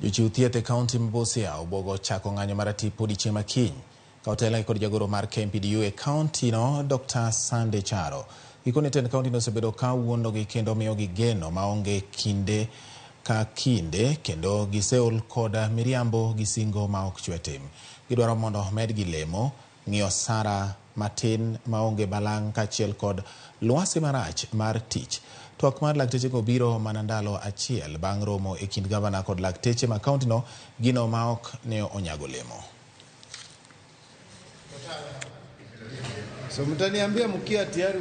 Jochiw thieth e kaunti ma Busia obogo chako ng'anyo mar tipo odiechieng' ma kiny. Ka otelo kod jagoro mar KMPDU e kaunti no, Dr. Sande Charo. Gikone tend kaunti no osebedo ka wuondogi kendo miyogi geno maonge kinde ka kinde, kendo giseol kod miriambo gi singo ma ok chwe tim. Gidwaro mondo medgi lemo, ng'iyo sara matin maonge balang' kaachiel kod lwasi marach mar tich. Twak mar lakteche go biro mana ndalo achiel bang' romo e kind gavana kod lakteche ma kaunti no, gino ma ok ne onyago lemo. So mtaniambia mkia tayari.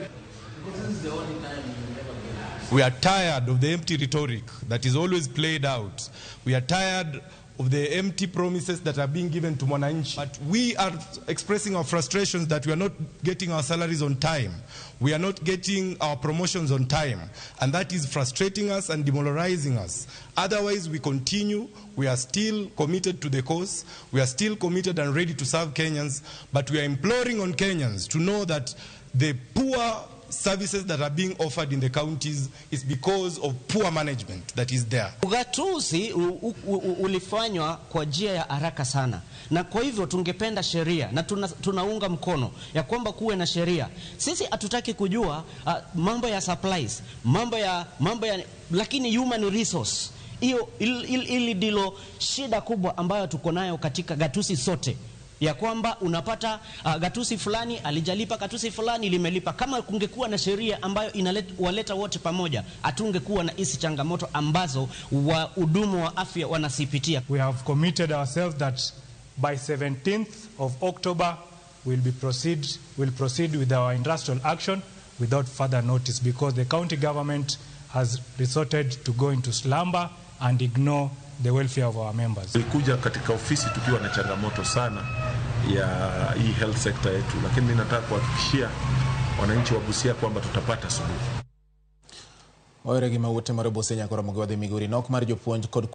We are tired of the empty rhetoric that is always played out. We are tired of the empty promises that are being given to Mwananchi. But we are expressing our frustrations that we are not getting our salaries on time. We are not getting our promotions on time. And that is frustrating us and demoralizing us. Otherwise, we continue. We are still committed to the cause. We are still committed and ready to serve Kenyans. But we are imploring on Kenyans to know that the poor services that are being offered in the counties is because of poor management that is there. Ugatuzi ulifanywa kwa njia ya haraka sana, na kwa hivyo tungependa sheria na tunaunga mkono ya kwamba kuwe na sheria. Sisi hatutaki kujua mambo ya supplies, mambo ya lakini human resource hiyo ili ndilo shida kubwa ambayo tuko nayo katika gatuzi sote, ya kwamba unapata gatuzi fulani alijalipa, gatuzi fulani limelipa. Kama kungekuwa na sheria ambayo inawaleta wote pamoja, atungekuwa na hizi changamoto ambazo wahudumu wa afya wanasipitia. We have committed ourselves that by 17th of October we'll proceed with our industrial action without further notice, because the county government has resorted to go into slumber and ignore the welfare of our members. Tulikuja katika ofisi tukiwa na changamoto sana ya hii health sector yetu, lakini mimi nataka kuhakikishia wananchi wa Busia kwamba tutapata suluhu. Oere gima wote mar Busia nyakora Ramogi wadhi Migori nok mar jopuonj kod